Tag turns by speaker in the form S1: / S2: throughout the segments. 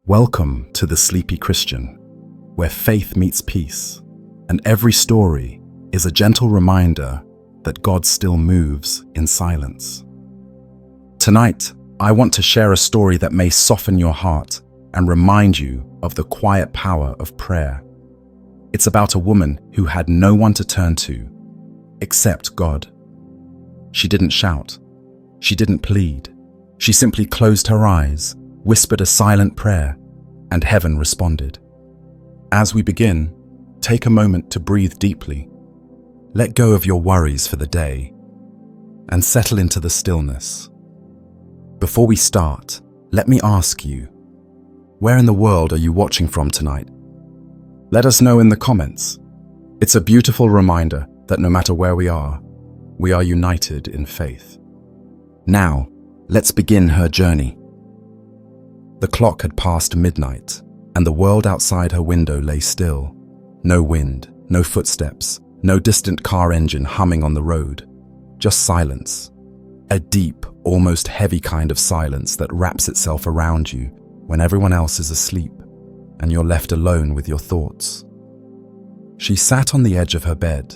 S1: Welcome to The Sleepy Christian, where faith meets peace, and every story is a gentle reminder that God still moves in silence. Tonight, I want to share a story that may soften your heart and remind you of the quiet power of prayer. It's about a woman who had no one to turn to except God. She didn't shout. She didn't plead. She simply closed her eyes, whispered a silent prayer, and heaven responded. As we begin, take a moment to breathe deeply. Let go of your worries for the day and settle into the stillness. Before we start, let me ask you, where in the world are you watching from tonight? Let us know in the comments. It's a beautiful reminder that no matter where we are united in faith. Now, let's begin her journey. The clock had passed midnight, and the world outside her window lay still. No wind, no footsteps, no distant car engine humming on the road. Just silence. A deep, almost heavy kind of silence that wraps itself around you when everyone else is asleep and you're left alone with your thoughts. She sat on the edge of her bed,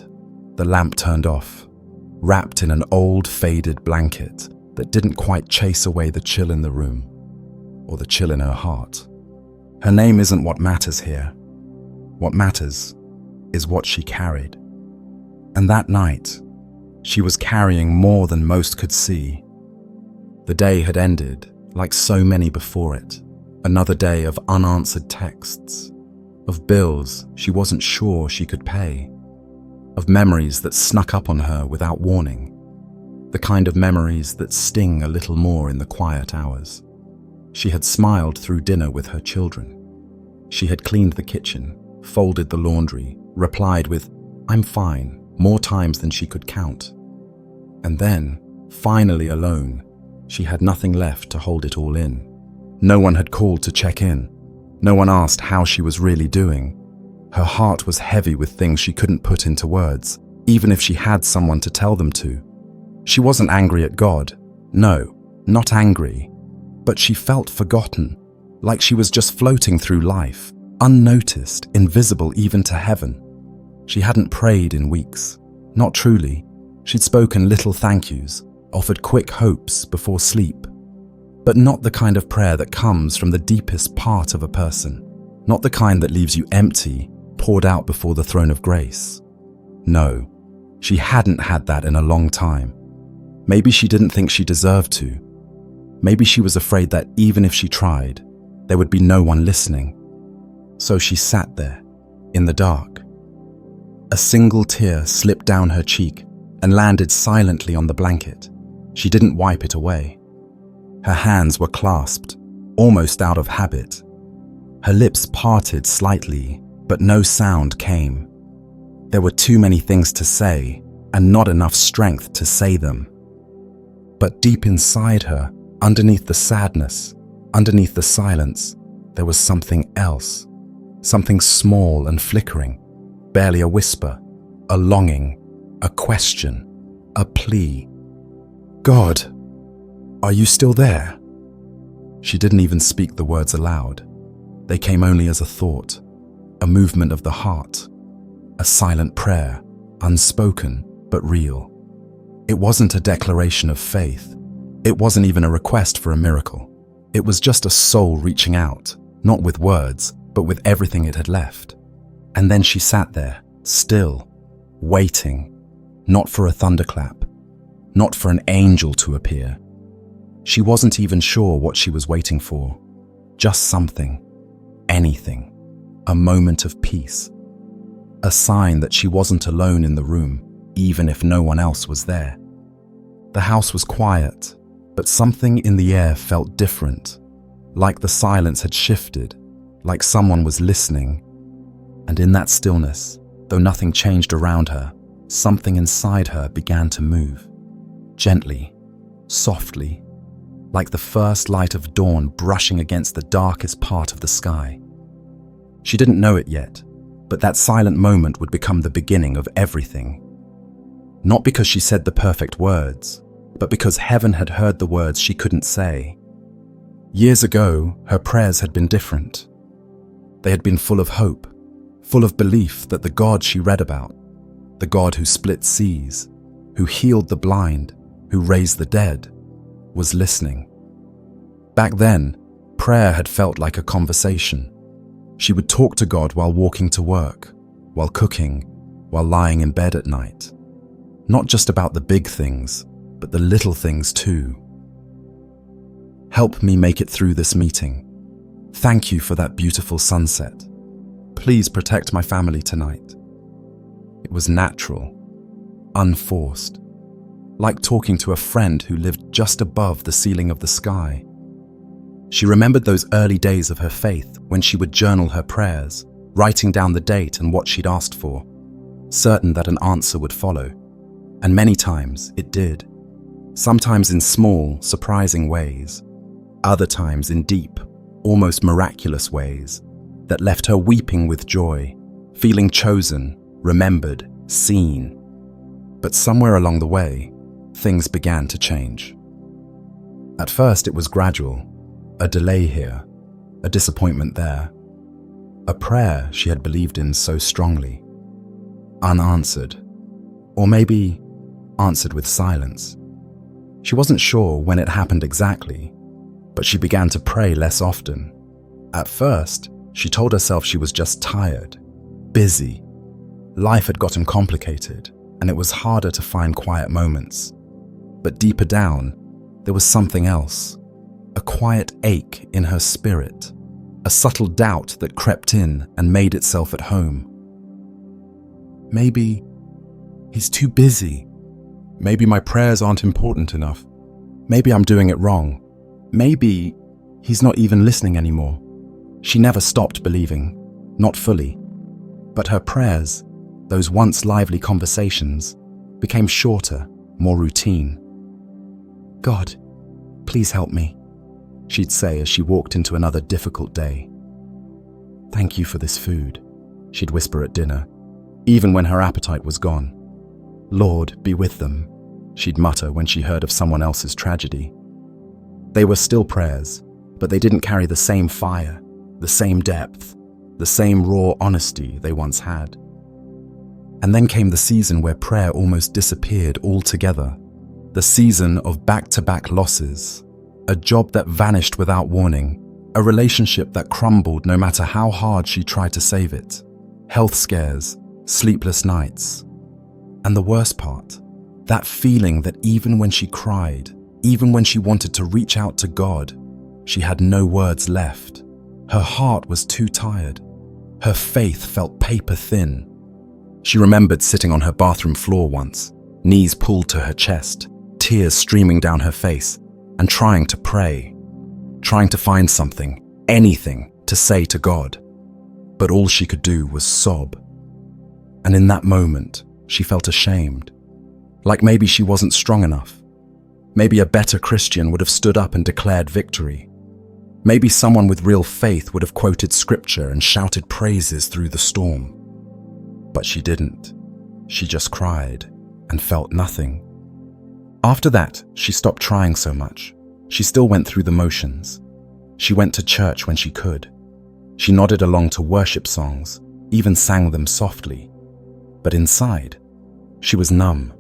S1: the lamp turned off, wrapped in an old, faded blanket that didn't quite chase away the chill in the room, or the chill in her heart. Her name isn't what matters here. What matters is what she carried. And that night, she was carrying more than most could see. The day had ended, like so many before it. Another day of unanswered texts, of bills she wasn't sure she could pay, of memories that snuck up on her without warning, the kind of memories that sting a little more in the quiet hours. She had smiled through dinner with her children. She had cleaned the kitchen, folded the laundry, replied with, "I'm fine," more times than she could count. And then, finally alone, she had nothing left to hold it all in. No one had called to check in. No one asked how she was really doing. Her heart was heavy with things she couldn't put into words, even if she had someone to tell them to. She wasn't angry at God. No, not angry. But she felt forgotten, like she was just floating through life, unnoticed, invisible even to heaven. She hadn't prayed in weeks. Not truly. She'd spoken little thank yous, offered quick hopes before sleep. But not the kind of prayer that comes from the deepest part of a person. Not the kind that leaves you empty, poured out before the throne of grace. No, she hadn't had that in a long time. Maybe she didn't think she deserved to. Maybe she was afraid that even if she tried, there would be no one listening. So she sat there, in the dark. A single tear slipped down her cheek and landed silently on the blanket. She didn't wipe it away. Her hands were clasped, almost out of habit. Her lips parted slightly, but no sound came. There were too many things to say, and not enough strength to say them. But deep inside her, underneath the sadness, underneath the silence, there was something else. Something small and flickering, barely a whisper, a longing, a question, a plea. "God, are you still there?" She didn't even speak the words aloud. They came only as a thought, a movement of the heart, a silent prayer, unspoken but real. It wasn't a declaration of faith. It wasn't even a request for a miracle. It was just a soul reaching out, not with words, but with everything it had left. And then she sat there, still, waiting, not for a thunderclap, not for an angel to appear. She wasn't even sure what she was waiting for. Just something, anything, a moment of peace. A sign that she wasn't alone in the room, even if no one else was there. The house was quiet, but something in the air felt different, like the silence had shifted, like someone was listening. And in that stillness, though nothing changed around her, something inside her began to move. Gently, softly, like the first light of dawn brushing against the darkest part of the sky. She didn't know it yet, but that silent moment would become the beginning of everything. Not because she said the perfect words, but because heaven had heard the words she couldn't say. Years ago, her prayers had been different. They had been full of hope, full of belief that the God she read about, the God who split seas, who healed the blind, who raised the dead, was listening. Back then, prayer had felt like a conversation. She would talk to God while walking to work, while cooking, while lying in bed at night. Not just about the big things, but the little things too. Help me make it through this meeting. Thank you for that beautiful sunset. Please protect my family tonight. It was natural, unforced, like talking to a friend who lived just above the ceiling of the sky. She remembered those early days of her faith when she would journal her prayers, writing down the date and what she'd asked for, certain that an answer would follow. And many times it did. Sometimes in small, surprising ways. Other times in deep, almost miraculous ways that left her weeping with joy, feeling chosen, remembered, seen. But somewhere along the way, things began to change. At first it was gradual, a delay here, a disappointment there, a prayer she had believed in so strongly, unanswered, or maybe answered with silence. She wasn't sure when it happened exactly, but she began to pray less often. At first, she told herself she was just tired, busy. Life had gotten complicated, and it was harder to find quiet moments. But deeper down, there was something else, a quiet ache in her spirit, a subtle doubt that crept in and made itself at home. Maybe he's too busy. Maybe my prayers aren't important enough. Maybe I'm doing it wrong. Maybe he's not even listening anymore. She never stopped believing, not fully. But her prayers, those once lively conversations, became shorter, more routine. God, please help me, she'd say as she walked into another difficult day. Thank you for this food, she'd whisper at dinner, even when her appetite was gone. Lord, be with them, she'd mutter when she heard of someone else's tragedy. They were still prayers, but they didn't carry the same fire, the same depth, the same raw honesty they once had. And then came the season where prayer almost disappeared altogether, the season of back-to-back losses, a job that vanished without warning, a relationship that crumbled no matter how hard she tried to save it, health scares, sleepless nights. And the worst part, that feeling that even when she cried, even when she wanted to reach out to God, she had no words left. Her heart was too tired. Her faith felt paper thin. She remembered sitting on her bathroom floor once, knees pulled to her chest, tears streaming down her face, and trying to pray, trying to find something, anything, to say to God. But all she could do was sob. And in that moment, she felt ashamed, like maybe she wasn't strong enough. Maybe a better Christian would have stood up and declared victory. Maybe someone with real faith would have quoted scripture and shouted praises through the storm. But she didn't. She just cried and felt nothing. After that, she stopped trying so much. She still went through the motions. She went to church when she could. She nodded along to worship songs, even sang them softly. But inside, she was numb.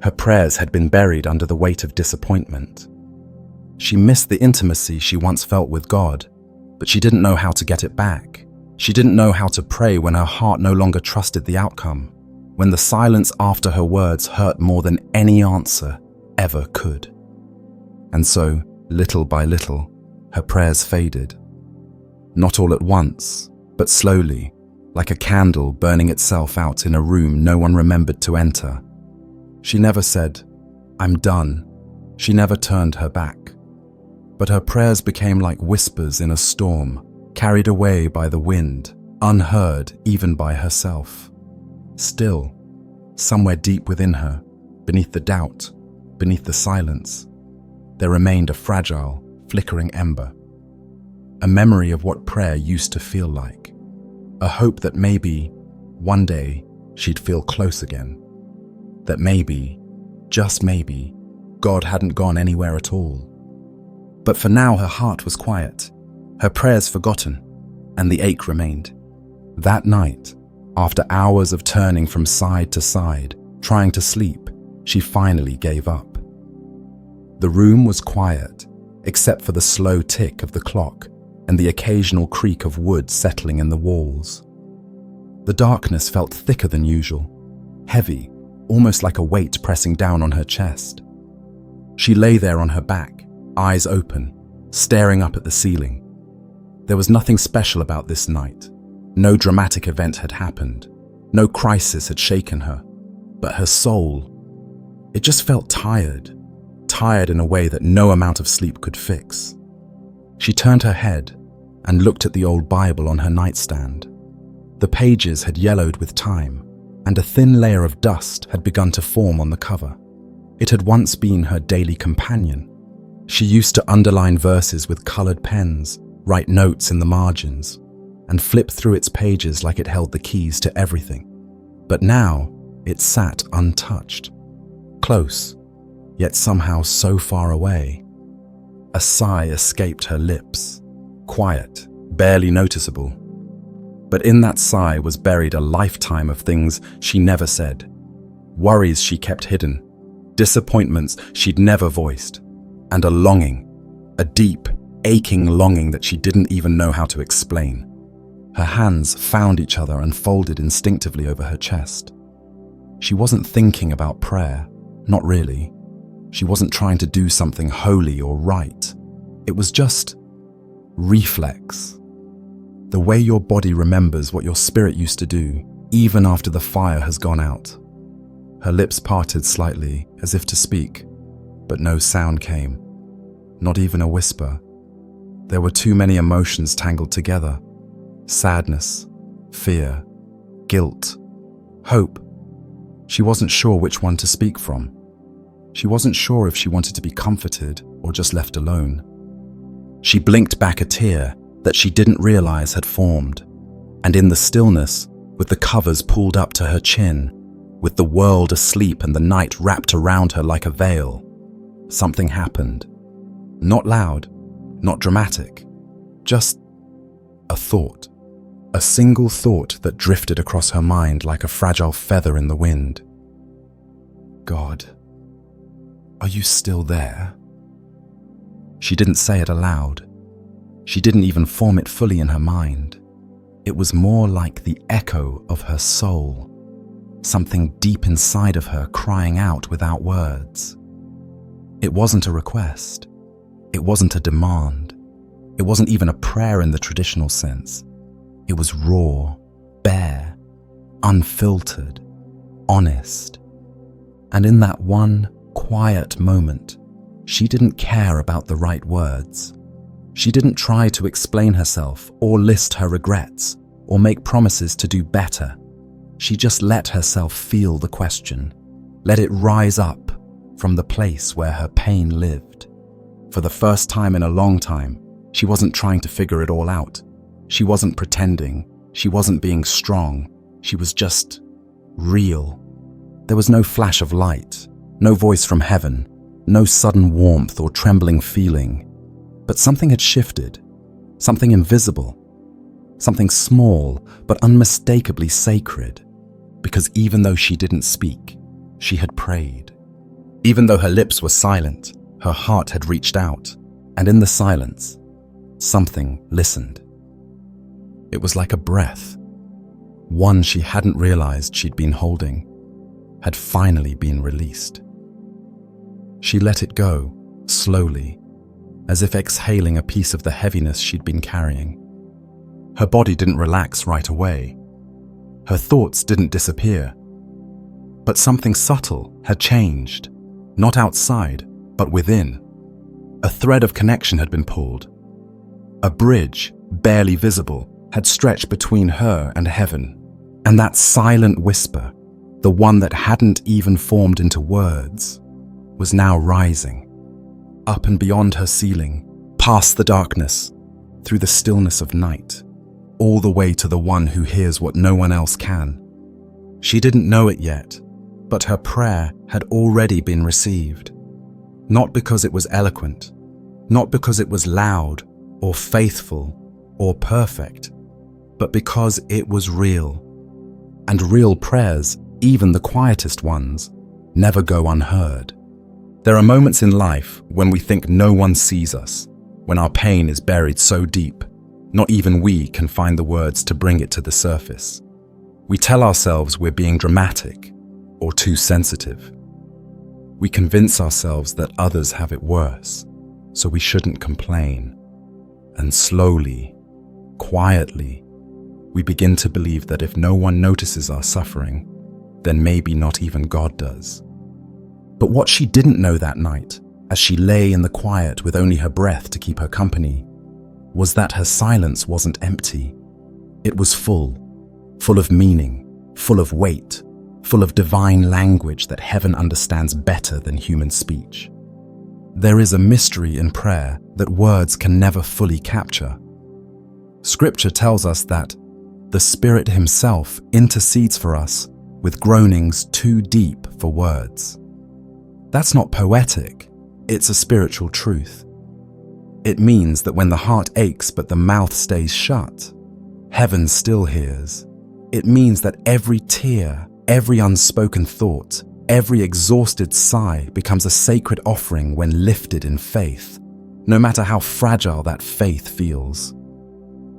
S1: Her prayers had been buried under the weight of disappointment. She missed the intimacy she once felt with God, but she didn't know how to get it back. She didn't know how to pray when her heart no longer trusted the outcome, when the silence after her words hurt more than any answer ever could. And so, little by little, her prayers faded. Not all at once, but slowly, like a candle burning itself out in a room no one remembered to enter. She never said, "I'm done." She never turned her back. But her prayers became like whispers in a storm, carried away by the wind, unheard even by herself. Still, somewhere deep within her, beneath the doubt, beneath the silence, there remained a fragile, flickering ember. A memory of what prayer used to feel like. A hope that maybe, one day, she'd feel close again. That maybe, just maybe, God hadn't gone anywhere at all. But for now her heart was quiet, her prayers forgotten, and the ache remained. That night, after hours of turning from side to side, trying to sleep, she finally gave up. The room was quiet, except for the slow tick of the clock and the occasional creak of wood settling in the walls. The darkness felt thicker than usual, heavy, almost like a weight pressing down on her chest. She lay there on her back, eyes open, staring up at the ceiling. There was nothing special about this night. No dramatic event had happened. No crisis had shaken her. But her soul, it just felt tired in a way that no amount of sleep could fix. She turned her head and looked at the old Bible on her nightstand. The pages had yellowed with time, and a thin layer of dust had begun to form on the cover. It had once been her daily companion. She used to underline verses with colored pens, write notes in the margins, and flip through its pages like it held the keys to everything. But now, it sat untouched, close, yet somehow so far away. A sigh escaped her lips, quiet, barely noticeable. But in that sigh was buried a lifetime of things she never said, worries she kept hidden, disappointments she'd never voiced, and a longing, a deep, aching longing that she didn't even know how to explain. Her hands found each other and folded instinctively over her chest. She wasn't thinking about prayer, not really. She wasn't trying to do something holy or right. It was just reflex. The way your body remembers what your spirit used to do, even after the fire has gone out. Her lips parted slightly, as if to speak, but no sound came. Not even a whisper. There were too many emotions tangled together. Sadness, fear, guilt, hope. She wasn't sure which one to speak from. She wasn't sure if she wanted to be comforted or just left alone. She blinked back a tear that she didn't realize had formed, and in the stillness, with the covers pulled up to her chin, with the world asleep and the night wrapped around her like a veil, something happened. Not loud, not dramatic, just a thought. A single thought that drifted across her mind like a fragile feather in the wind. God, are you still there? She didn't say it aloud. She didn't even form it fully in her mind. It was more like the echo of her soul, something deep inside of her crying out without words. It wasn't a request. It wasn't a demand. It wasn't even a prayer in the traditional sense. It was raw, bare, unfiltered, honest. And in that one quiet moment, she didn't care about the right words. She didn't try to explain herself or list her regrets or make promises to do better. She just let herself feel the question, let it rise up from the place where her pain lived. For the first time in a long time, she wasn't trying to figure it all out. She wasn't pretending. She wasn't being strong. She was just real. There was no flash of light, no voice from heaven, no sudden warmth or trembling feeling. But something had shifted, something invisible, something small but unmistakably sacred. Because even though she didn't speak, she had prayed. Even though her lips were silent, her heart had reached out, and in the silence, something listened. It was like a breath, one she hadn't realized she'd been holding, had finally been released. She let it go, slowly, as if exhaling a piece of the heaviness she'd been carrying. Her body didn't relax right away. Her thoughts didn't disappear. But something subtle had changed, not outside, but within. A thread of connection had been pulled. A bridge, barely visible, had stretched between her and heaven. And that silent whisper, the one that hadn't even formed into words, was now rising. Up and beyond her ceiling, past the darkness, through the stillness of night, all the way to the one who hears what no one else can. She didn't know it yet, but her prayer had already been received. Not because it was eloquent, not because it was loud or faithful or perfect, but because it was real. And real prayers, even the quietest ones, never go unheard. There are moments in life when we think no one sees us, when our pain is buried so deep, not even we can find the words to bring it to the surface. We tell ourselves we're being dramatic or too sensitive. We convince ourselves that others have it worse, so we shouldn't complain. And slowly, quietly, we begin to believe that if no one notices our suffering, then maybe not even God does. But what she didn't know that night, as she lay in the quiet with only her breath to keep her company, was that her silence wasn't empty. It was full of meaning, full of weight, full of divine language that heaven understands better than human speech. There is a mystery in prayer that words can never fully capture. Scripture tells us that the Spirit Himself intercedes for us with groanings too deep for words. That's not poetic, it's a spiritual truth. It means that when the heart aches but the mouth stays shut, heaven still hears. It means that every tear, every unspoken thought, every exhausted sigh becomes a sacred offering when lifted in faith, no matter how fragile that faith feels.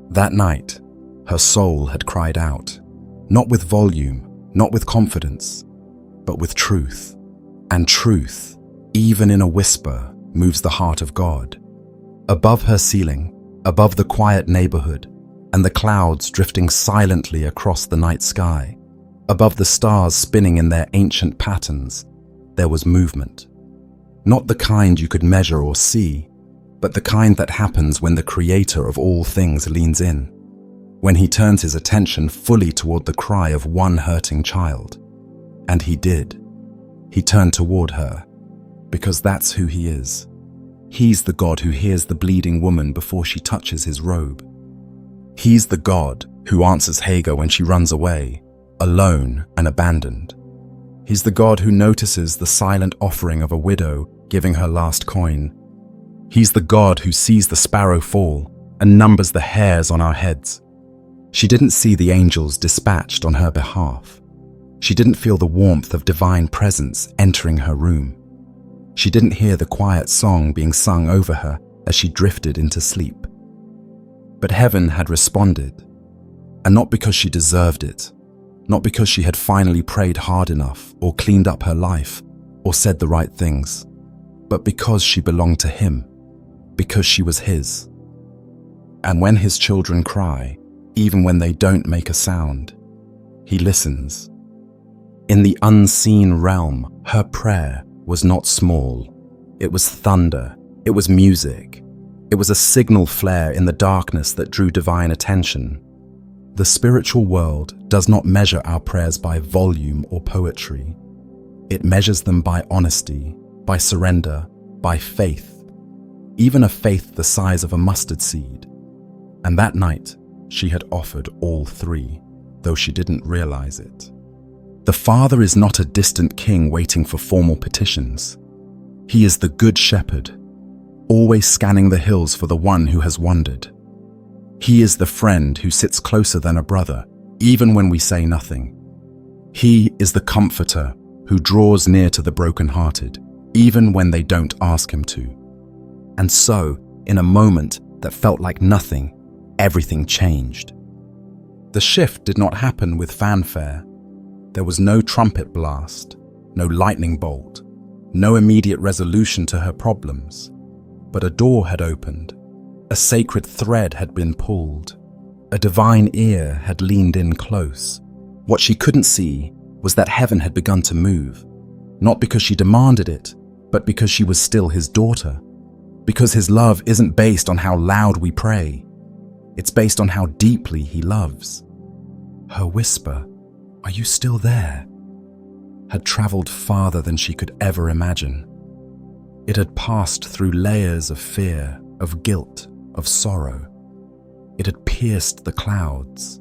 S1: That night, her soul had cried out, not with volume, not with confidence, but with truth. And truth, even in a whisper, moves the heart of God. Above her ceiling, above the quiet neighborhood, and the clouds drifting silently across the night sky, above the stars spinning in their ancient patterns, there was movement. Not the kind you could measure or see, but the kind that happens when the Creator of all things leans in, when He turns His attention fully toward the cry of one hurting child. And He did. He turned toward her, because that's who He is. He's the God who hears the bleeding woman before she touches His robe. He's the God who answers Hagar when she runs away, alone and abandoned. He's the God who notices the silent offering of a widow giving her last coin. He's the God who sees the sparrow fall and numbers the hairs on our heads. She didn't see the angels dispatched on her behalf. She didn't feel the warmth of divine presence entering her room. She didn't hear the quiet song being sung over her as she drifted into sleep. But heaven had responded, and not because she deserved it, not because she had finally prayed hard enough or cleaned up her life or said the right things, but because she belonged to Him, because she was His. And when His children cry, even when they don't make a sound, He listens. In the unseen realm, her prayer was not small. It was thunder. It was music. It was a signal flare in the darkness that drew divine attention. The spiritual world does not measure our prayers by volume or poetry. It measures them by honesty, by surrender, by faith, even a faith the size of a mustard seed. And that night, she had offered all three, though she didn't realize it. The Father is not a distant king waiting for formal petitions. He is the good shepherd, always scanning the hills for the one who has wandered. He is the friend who sits closer than a brother, even when we say nothing. He is the comforter who draws near to the brokenhearted, even when they don't ask Him to. And so, in a moment that felt like nothing, everything changed. The shift did not happen with fanfare. There was no trumpet blast, no lightning bolt, no immediate resolution to her problems. But a door had opened, a sacred thread had been pulled, a divine ear had leaned in close. What she couldn't see was that heaven had begun to move, not because she demanded it, but because she was still His daughter. Because His love isn't based on how loud we pray, it's based on how deeply He loves. Her whisper, "Are you still there?" had traveled farther than she could ever imagine. It had passed through layers of fear, of guilt, of sorrow. It had pierced the clouds.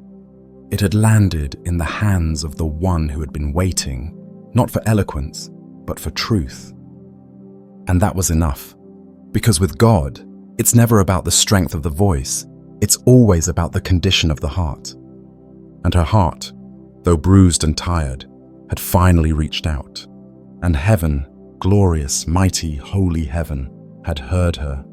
S1: It had landed in the hands of the one who had been waiting, not for eloquence, but for truth. And that was enough. Because with God, it's never about the strength of the voice, it's always about the condition of the heart. And her heart, though bruised and tired, had finally reached out. And heaven, glorious, mighty, holy heaven, had heard her.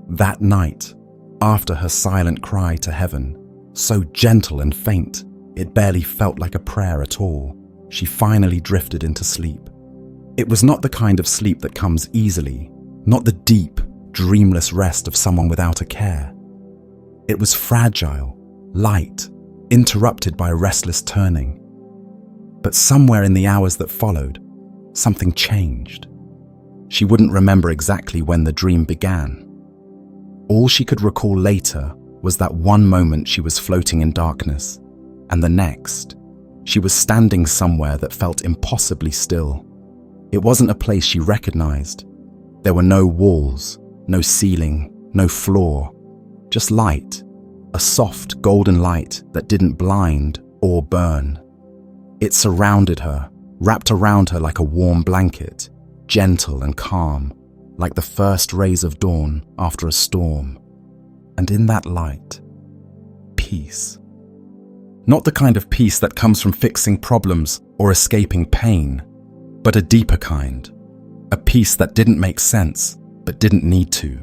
S1: That night, after her silent cry to heaven, so gentle and faint, it barely felt like a prayer at all, she finally drifted into sleep. It was not the kind of sleep that comes easily, not the deep, dreamless rest of someone without a care. It was fragile, light, interrupted by restless turning. But somewhere in the hours that followed, something changed. She wouldn't remember exactly when the dream began. All she could recall later was that one moment she was floating in darkness, and the next, she was standing somewhere that felt impossibly still. It wasn't a place she recognized. There were no walls, no ceiling, no floor, just light, a soft golden light that didn't blind or burn. It surrounded her, wrapped around her like a warm blanket, gentle and calm, like the first rays of dawn after a storm. And in that light, peace. Not the kind of peace that comes from fixing problems or escaping pain, but a deeper kind, a peace that didn't make sense but didn't need to.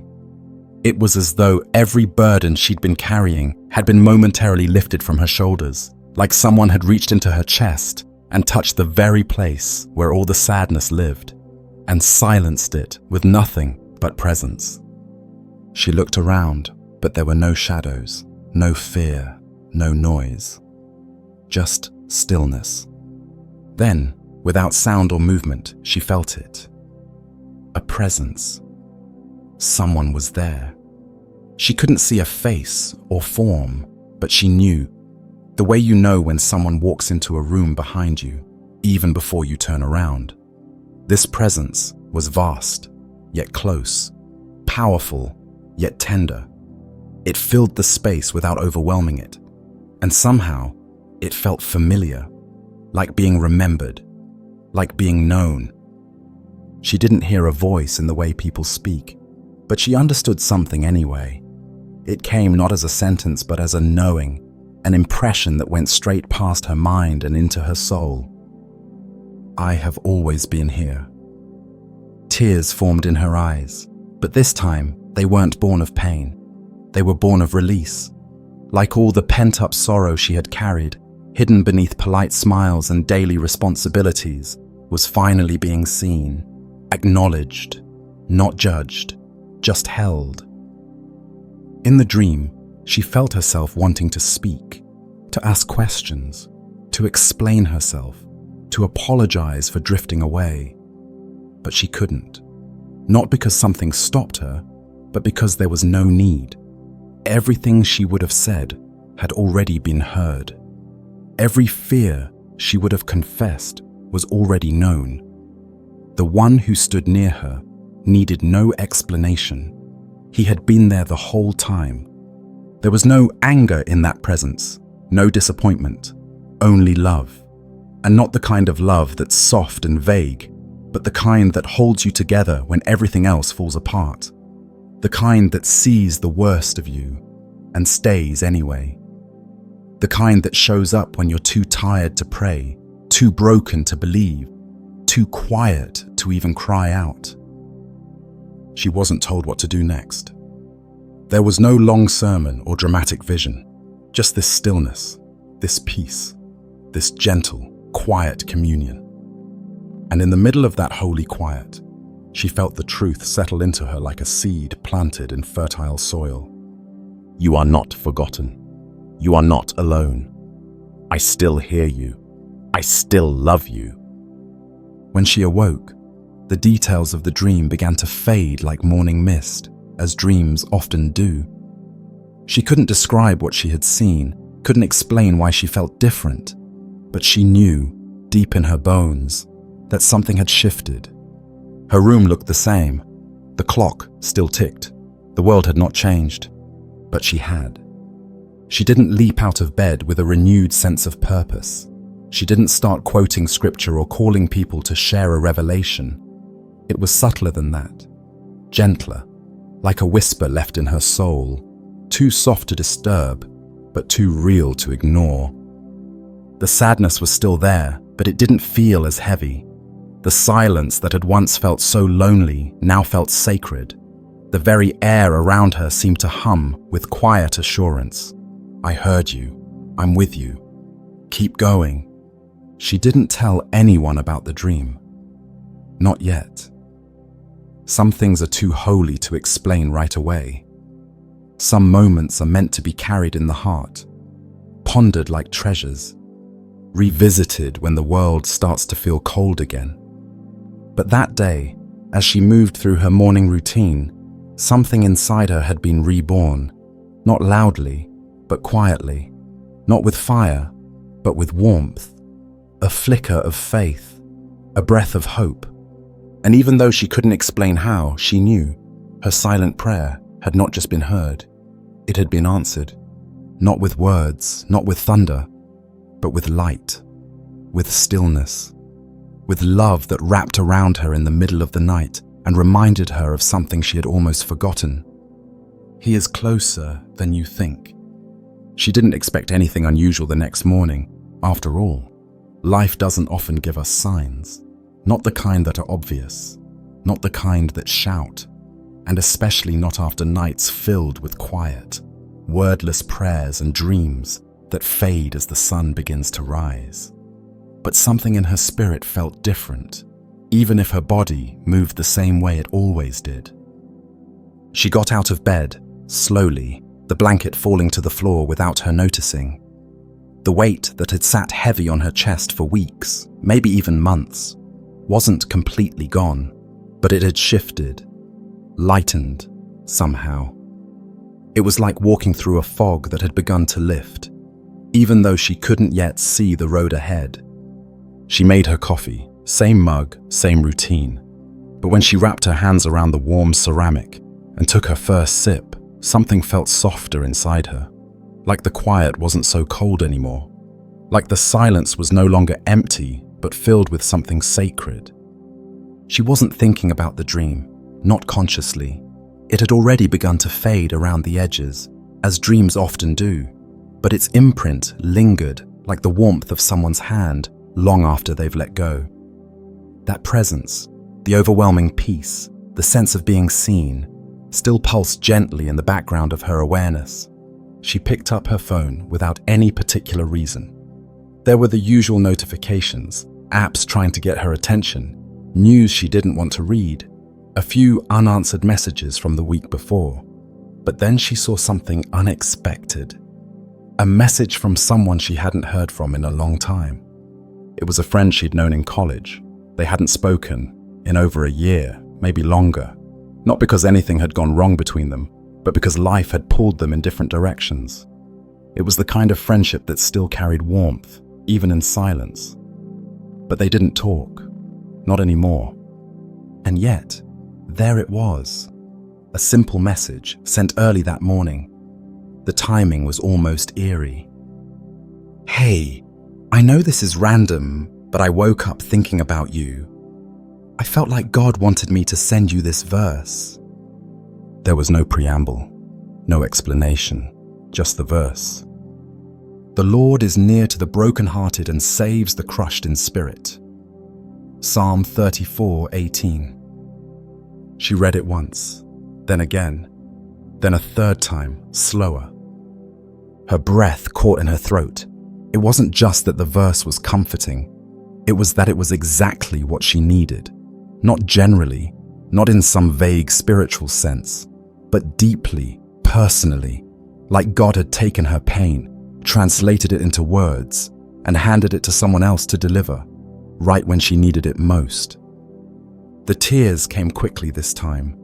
S1: It was as though every burden she'd been carrying had been momentarily lifted from her shoulders, like someone had reached into her chest and touched the very place where all the sadness lived, and silenced it with nothing but presence. She looked around, but there were no shadows, no fear, no noise. Just stillness. Then, without sound or movement, she felt it. A presence. Someone was there. She couldn't see a face or form, but she knew. The way you know when someone walks into a room behind you, even before you turn around. This presence was vast, yet close, powerful, yet tender. It filled the space without overwhelming it, and somehow it felt familiar, like being remembered, like being known. She didn't hear a voice in the way people speak, but she understood something anyway. It came not as a sentence but as a knowing, an impression that went straight past her mind and into her soul. I have always been here. Tears formed in her eyes, but this time they weren't born of pain. They were born of release. Like all the pent-up sorrow she had carried, hidden beneath polite smiles and daily responsibilities, was finally being seen, acknowledged, not judged, just held. In the dream, she felt herself wanting to speak, to ask questions, to explain herself, to apologize for drifting away. But she couldn't. Not because something stopped her, but because there was no need. Everything she would have said had already been heard. Every fear she would have confessed was already known. The one who stood near her needed no explanation. He had been there the whole time. There was no anger in that presence, no disappointment, only love. And not the kind of love that's soft and vague, but the kind that holds you together when everything else falls apart. The kind that sees the worst of you and stays anyway. The kind that shows up when you're too tired to pray, too broken to believe, too quiet to even cry out. She wasn't told what to do next. There was no long sermon or dramatic vision, just this stillness, this peace, this gentle, quiet communion. And in the middle of that holy quiet, she felt the truth settle into her like a seed planted in fertile soil. You are not forgotten. You are not alone. I still hear you. I still love you. When she awoke, the details of the dream began to fade like morning mist, as dreams often do. She couldn't describe what she had seen, couldn't explain why she felt different, but she knew, deep in her bones, that something had shifted. Her room looked the same. The clock still ticked. The world had not changed, but she had. She didn't leap out of bed with a renewed sense of purpose. She didn't start quoting scripture or calling people to share a revelation. It was subtler than that, gentler, like a whisper left in her soul, too soft to disturb, but too real to ignore. The sadness was still there, but it didn't feel as heavy. The silence that had once felt so lonely now felt sacred. The very air around her seemed to hum with quiet assurance. I heard you. I'm with you. Keep going. She didn't tell anyone about the dream. Not yet. Some things are too holy to explain right away. Some moments are meant to be carried in the heart, pondered like treasures, revisited when the world starts to feel cold again. But that day, as she moved through her morning routine, something inside her had been reborn, not loudly, but quietly, not with fire, but with warmth, a flicker of faith, a breath of hope. And even though she couldn't explain how, she knew her silent prayer had not just been heard, it had been answered, not with words, not with thunder, but with light, with stillness, with love that wrapped around her in the middle of the night and reminded her of something she had almost forgotten. He is closer than you think. She didn't expect anything unusual the next morning. After all, life doesn't often give us signs, not the kind that are obvious, not the kind that shout, and especially not after nights filled with quiet, wordless prayers and dreams that fade as the sun begins to rise. But something in her spirit felt different, even if her body moved the same way it always did. She got out of bed, slowly, the blanket falling to the floor without her noticing. The weight that had sat heavy on her chest for weeks, maybe even months, wasn't completely gone, but it had shifted, lightened, somehow. It was like walking through a fog that had begun to lift, even though she couldn't yet see the road ahead. She made her coffee, same mug, same routine. But when she wrapped her hands around the warm ceramic and took her first sip, something felt softer inside her, like the quiet wasn't so cold anymore, like the silence was no longer empty but filled with something sacred. She wasn't thinking about the dream, not consciously. It had already begun to fade around the edges, as dreams often do, but its imprint lingered like the warmth of someone's hand long after they've let go. That presence, the overwhelming peace, the sense of being seen, still pulsed gently in the background of her awareness. She picked up her phone without any particular reason. There were the usual notifications, apps trying to get her attention, news she didn't want to read, a few unanswered messages from the week before. But then she saw something unexpected. A message from someone she hadn't heard from in a long time. It was a friend she'd known in college. They hadn't spoken in over a year, maybe longer. Not because anything had gone wrong between them, but because life had pulled them in different directions. It was the kind of friendship that still carried warmth, even in silence. But they didn't talk, not anymore. And yet, there it was, a simple message sent early that morning. The timing was almost eerie. Hey, I know this is random, but I woke up thinking about you. I felt like God wanted me to send you this verse. There was no preamble, no explanation, just the verse. The Lord is near to the brokenhearted and saves the crushed in spirit. Psalm 34:18. She read it once, then again, then a third time, slower. Her breath caught in her throat. It wasn't just that the verse was comforting, it was that it was exactly what she needed. Not generally, not in some vague spiritual sense, but deeply, personally, like God had taken her pain, translated it into words, and handed it to someone else to deliver, right when she needed it most. The tears came quickly this time,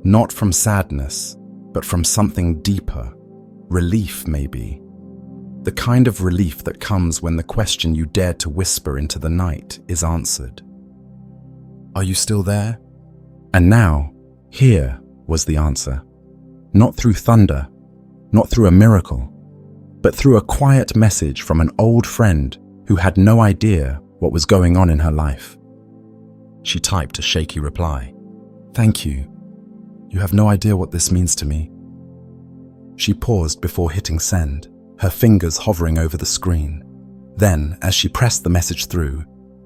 S1: not from sadness, but from something deeper, relief maybe. The kind of relief that comes when the question you dared to whisper into the night is answered. Are you still there? And now, here was the answer. Not through thunder, not through a miracle, but through a quiet message from an old friend who had no idea what was going on in her life. She typed a shaky reply. Thank you. You have no idea what this means to me." She paused before hitting send, her fingers hovering over the screen. Then, as she pressed the message through,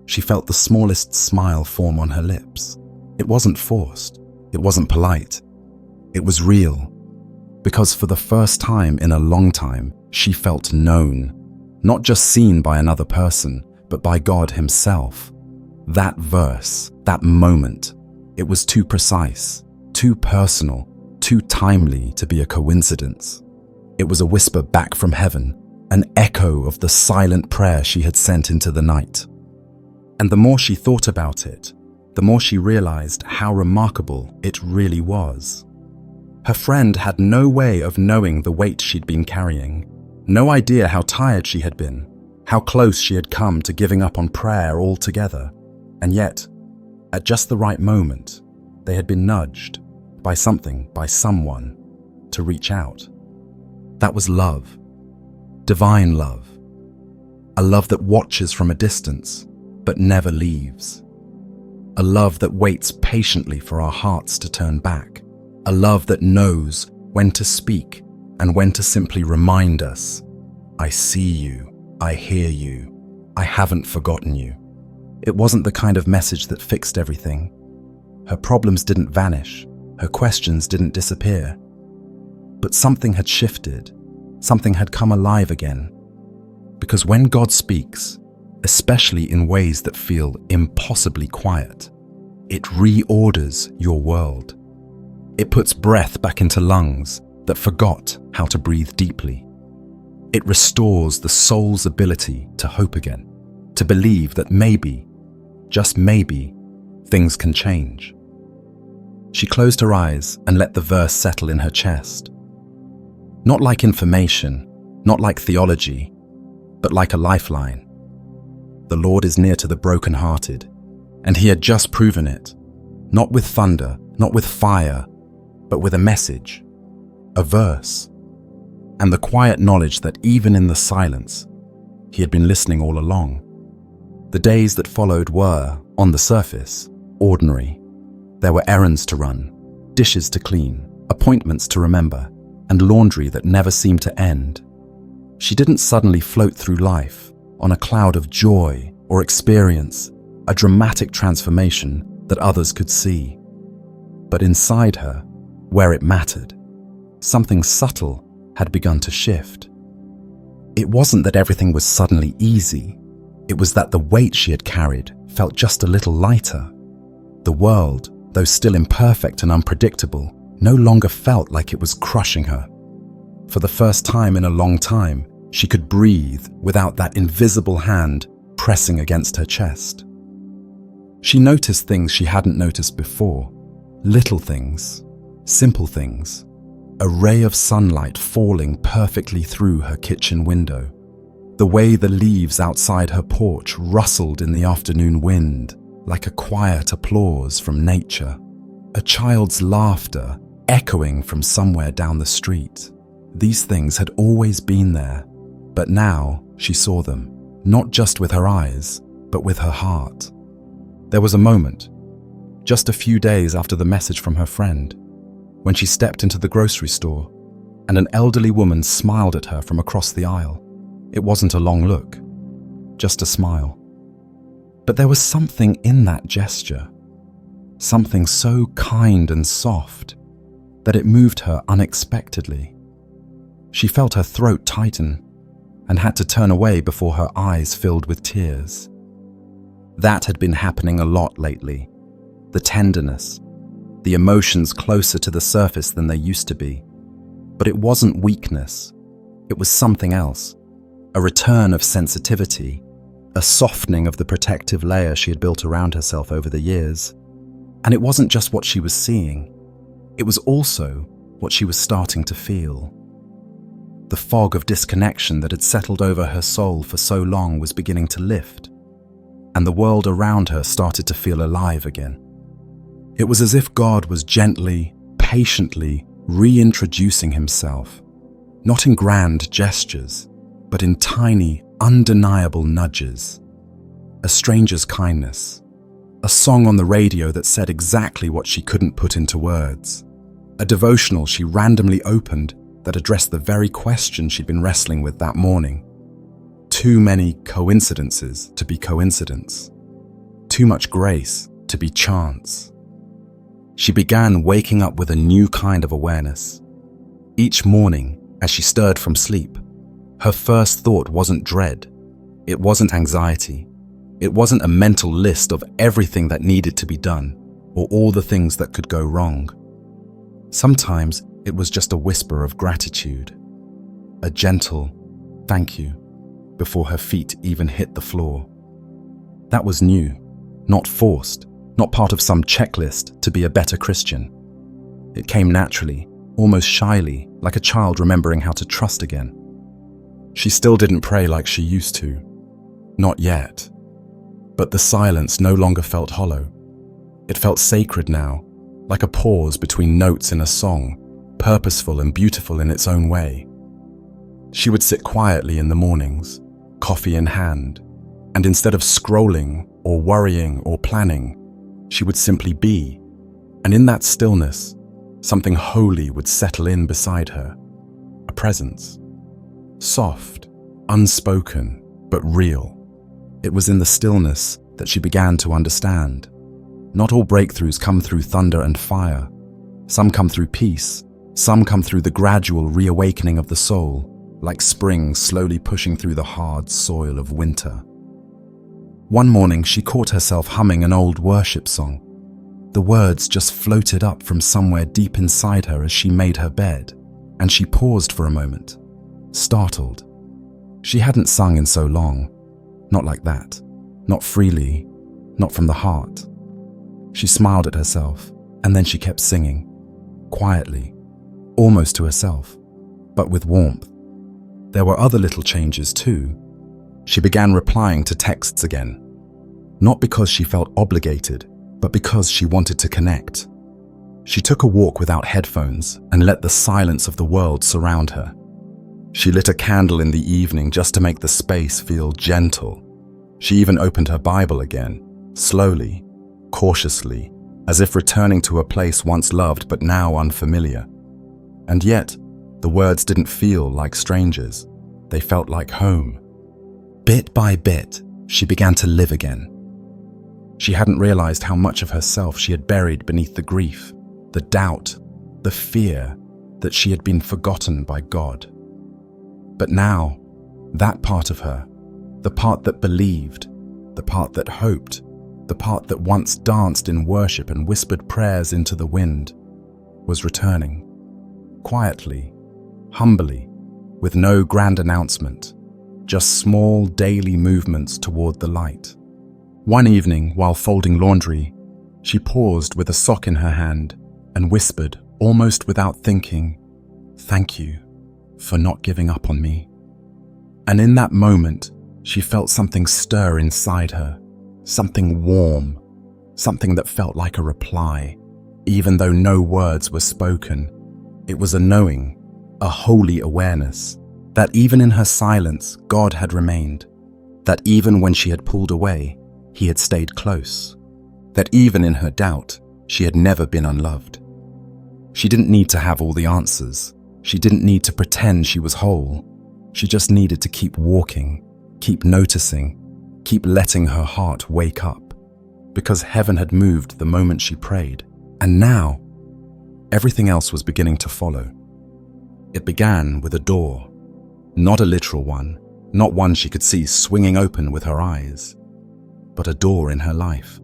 S1: she felt the smallest smile form on her lips. It wasn't forced. It wasn't polite. It was real. Because for the first time in a long time, she felt known. Not just seen by another person, but by God Himself. That verse, that moment, it was too precise, too personal, too timely to be a coincidence. It was a whisper back from heaven, an echo of the silent prayer she had sent into the night. And the more she thought about it, the more she realized how remarkable it really was. Her friend had no way of knowing the weight she'd been carrying, no idea how tired she had been, how close she had come to giving up on prayer altogether. And yet, at just the right moment, they had been nudged by something, by someone, to reach out. That was love. Divine love. A love that watches from a distance, but never leaves. A love that waits patiently for our hearts to turn back. A love that knows when to speak and when to simply remind us, "I see you, I hear you, I haven't forgotten you." It wasn't the kind of message that fixed everything. Her problems didn't vanish, her questions didn't disappear. But something had shifted, something had come alive again. Because when God speaks, especially in ways that feel impossibly quiet, it reorders your world. It puts breath back into lungs that forgot how to breathe deeply. It restores the soul's ability to hope again, to believe that maybe, just maybe, things can change. She closed her eyes and let the verse settle in her chest. Not like information, not like theology, but like a lifeline. The Lord is near to the brokenhearted, and He had just proven it, not with thunder, not with fire, but with a message, a verse, and the quiet knowledge that even in the silence, He had been listening all along. The days that followed were, on the surface, ordinary. There were errands to run, dishes to clean, appointments to remember, and laundry that never seemed to end. She didn't suddenly float through life on a cloud of joy or experience a dramatic transformation that others could see. But inside her, where it mattered, something subtle had begun to shift. It wasn't that everything was suddenly easy. It was that the weight she had carried felt just a little lighter. The world, though still imperfect and unpredictable, no longer felt like it was crushing her. For the first time in a long time, she could breathe without that invisible hand pressing against her chest. She noticed things she hadn't noticed before. Little things, simple things. A ray of sunlight falling perfectly through her kitchen window. The way the leaves outside her porch rustled in the afternoon wind, like a quiet applause from nature. A child's laughter echoing from somewhere down the street. These things had always been there, but now she saw them, not just with her eyes, but with her heart. There was a moment, just a few days after the message from her friend, when she stepped into the grocery store, and an elderly woman smiled at her from across the aisle. It wasn't a long look, just a smile. But there was something in that gesture, something so kind and soft, that it moved her unexpectedly. She felt her throat tighten and had to turn away before her eyes filled with tears. That had been happening a lot lately. The tenderness, the emotions closer to the surface than they used to be. But it wasn't weakness. It was something else. A return of sensitivity, a softening of the protective layer she had built around herself over the years. And it wasn't just what she was seeing. It was also what she was starting to feel. The fog of disconnection that had settled over her soul for so long was beginning to lift, and the world around her started to feel alive again. It was as if God was gently, patiently reintroducing Himself, not in grand gestures, but in tiny, undeniable nudges. A stranger's kindness, a song on the radio that said exactly what she couldn't put into words, a devotional she randomly opened that addressed the very question she'd been wrestling with that morning. Too many coincidences to be coincidence. Too much grace to be chance. She began waking up with a new kind of awareness. Each morning, as she stirred from sleep, her first thought wasn't dread. It wasn't anxiety. It wasn't a mental list of everything that needed to be done or all the things that could go wrong. Sometimes it was just a whisper of gratitude, a gentle thank you before her feet even hit the floor. That was new, not forced, not part of some checklist to be a better Christian. It came naturally, almost shyly, like a child remembering how to trust again. She still didn't pray like she used to. Not yet. But the silence no longer felt hollow. It felt sacred now, like a pause between notes in a song, purposeful and beautiful in its own way. She would sit quietly in the mornings, coffee in hand, and instead of scrolling or worrying or planning, she would simply be. And in that stillness, something holy would settle in beside her, a presence. Soft, unspoken, but real. It was in the stillness that she began to understand. Not all breakthroughs come through thunder and fire. Some come through peace. Some come through the gradual reawakening of the soul, like spring slowly pushing through the hard soil of winter. One morning, she caught herself humming an old worship song. The words just floated up from somewhere deep inside her as she made her bed, and she paused for a moment, startled. She hadn't sung in so long. Not like that. Not freely. Not from the heart. She smiled at herself, and then she kept singing, quietly, almost to herself, but with warmth. There were other little changes too. She began replying to texts again, not because she felt obligated, but because she wanted to connect. She took a walk without headphones and let the silence of the world surround her. She lit a candle in the evening just to make the space feel gentle. She even opened her Bible again, slowly, cautiously, as if returning to a place once loved but now unfamiliar. And yet, the words didn't feel like strangers. They felt like home. Bit by bit, she began to live again. She hadn't realized how much of herself she had buried beneath the grief, the doubt, the fear that she had been forgotten by God. But now, that part of her, the part that believed, the part that hoped, the part that once danced in worship and whispered prayers into the wind, was returning. Quietly, humbly, with no grand announcement, just small daily movements toward the light. One evening, while folding laundry, she paused with a sock in her hand and whispered, almost without thinking, "Thank you for not giving up on me." And in that moment, she felt something stir inside her, something warm, something that felt like a reply, even though no words were spoken. It was a knowing, a holy awareness, that even in her silence, God had remained, that even when she had pulled away, He had stayed close, that even in her doubt, she had never been unloved. She didn't need to have all the answers. She didn't need to pretend she was whole. She just needed to keep walking, keep noticing, keep letting her heart wake up, because heaven had moved the moment she prayed, and now, everything else was beginning to follow. It began with a door, not a literal one, not one she could see swinging open with her eyes, but a door in her life,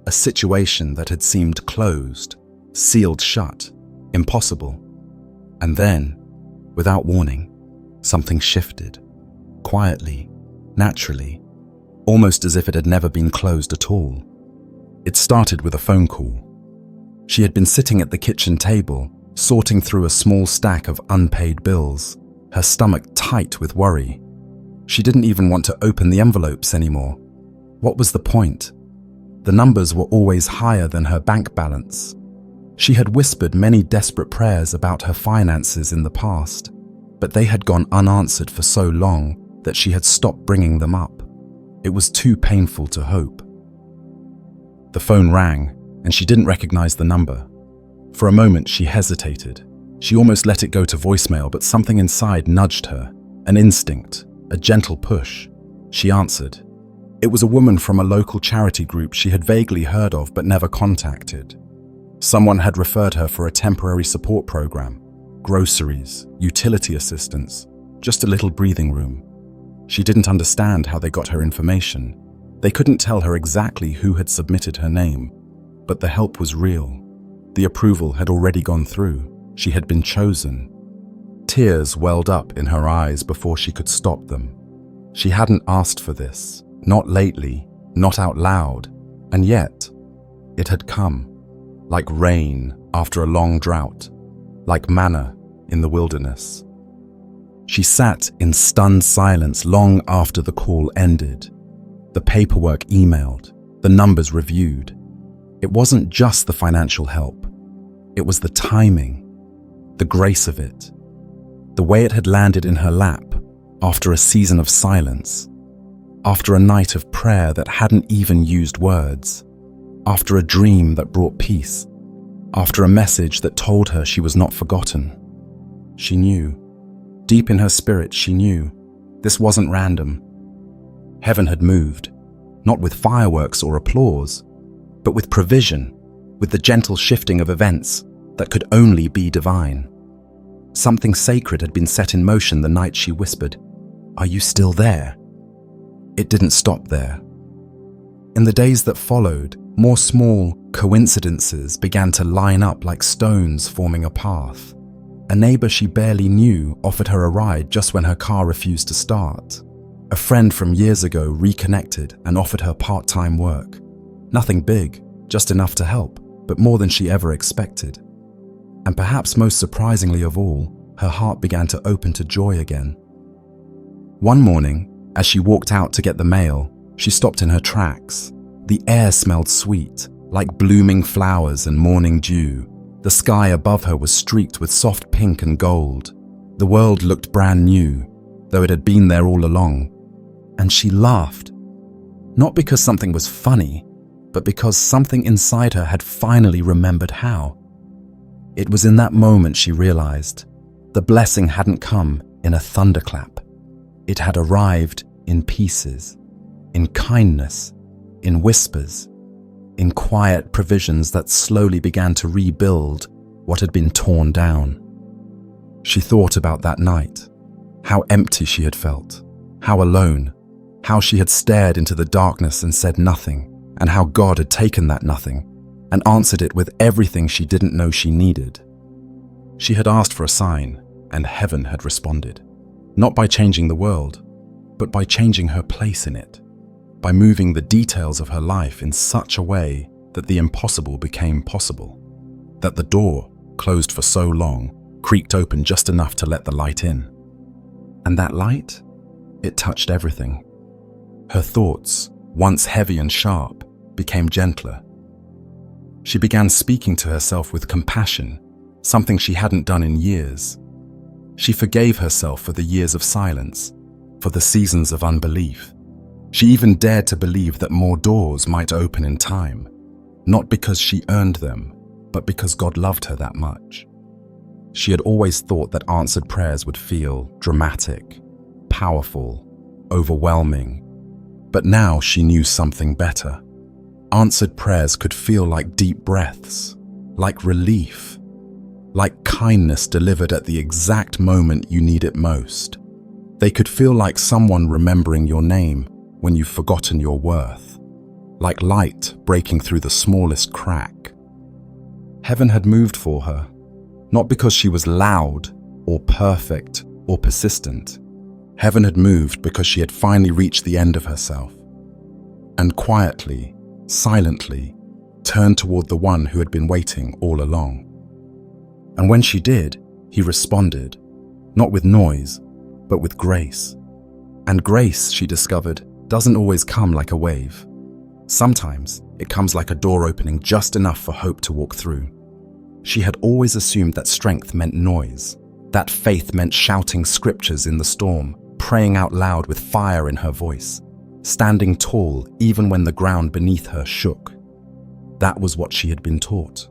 S1: a situation that had seemed closed, sealed shut, impossible. And then, without warning, something shifted, quietly, naturally, almost as if it had never been closed at all. It started with a phone call. She had been sitting at the kitchen table, sorting through a small stack of unpaid bills, her stomach tight with worry. She didn't even want to open the envelopes anymore. What was the point? The numbers were always higher than her bank balance. She had whispered many desperate prayers about her finances in the past, but they had gone unanswered for so long that she had stopped bringing them up. It was too painful to hope. The phone rang, and she didn't recognize the number. For a moment, she hesitated. She almost let it go to voicemail, but something inside nudged her. An instinct, a gentle push. She answered. It was a woman from a local charity group she had vaguely heard of but never contacted. Someone had referred her for a temporary support program, groceries, utility assistance, just a little breathing room. She didn't understand how they got her information. They couldn't tell her exactly who had submitted her name, but the help was real. The approval had already gone through. She had been chosen. Tears welled up in her eyes before she could stop them. She hadn't asked for this, not lately, not out loud, and yet it had come, like rain after a long drought, like manna in the wilderness. She sat in stunned silence long after the call ended. The paperwork emailed, the numbers reviewed. It wasn't just the financial help. It was the timing, the grace of it, the way it had landed in her lap after a season of silence, after a night of prayer that hadn't even used words, after a dream that brought peace, after a message that told her she was not forgotten. She knew. Deep in her spirit, she knew. This wasn't random. Heaven had moved, not with fireworks or applause, but with provision, with the gentle shifting of events that could only be divine. Something sacred had been set in motion the night she whispered, "Are you still there?" It didn't stop there. In the days that followed, more small coincidences began to line up like stones forming a path. A neighbor she barely knew offered her a ride just when her car refused to start. A friend from years ago reconnected and offered her part-time work. Nothing big, just enough to help, but more than she ever expected. And perhaps most surprisingly of all, her heart began to open to joy again. One morning, as she walked out to get the mail, she stopped in her tracks. The air smelled sweet, like blooming flowers and morning dew. The sky above her was streaked with soft pink and gold. The world looked brand new, though it had been there all along. And she laughed. Not because something was funny, but because something inside her had finally remembered how. It was in that moment she realized the blessing hadn't come in a thunderclap. It had arrived in pieces, in kindness, in whispers, in quiet provisions that slowly began to rebuild what had been torn down. She thought about that night, how empty she had felt, how alone, how she had stared into the darkness and said nothing, and how God had taken that nothing and answered it with everything she didn't know she needed. She had asked for a sign, and heaven had responded, not by changing the world, but by changing her place in it, by moving the details of her life in such a way that the impossible became possible, that the door, closed for so long, creaked open just enough to let the light in. And that light, it touched everything. Her thoughts, once heavy and sharp, became gentler. She began speaking to herself with compassion, something she hadn't done in years. She forgave herself for the years of silence, for the seasons of unbelief. She even dared to believe that more doors might open in time, not because she earned them, but because God loved her that much. She had always thought that answered prayers would feel dramatic, powerful, overwhelming. But now she knew something better. Answered prayers could feel like deep breaths, like relief, like kindness delivered at the exact moment you need it most. They could feel like someone remembering your name when you've forgotten your worth, like light breaking through the smallest crack. Heaven had moved for her, not because she was loud or perfect or persistent. Heaven had moved because she had finally reached the end of herself, and quietly, silently, turned toward the one who had been waiting all along. And when she did, he responded, not with noise, but with grace. And grace, she discovered, doesn't always come like a wave. Sometimes it comes like a door opening just enough for hope to walk through. She had always assumed that strength meant noise, that faith meant shouting scriptures in the storm, praying out loud with fire in her voice, standing tall even when the ground beneath her shook. That was what she had been taught.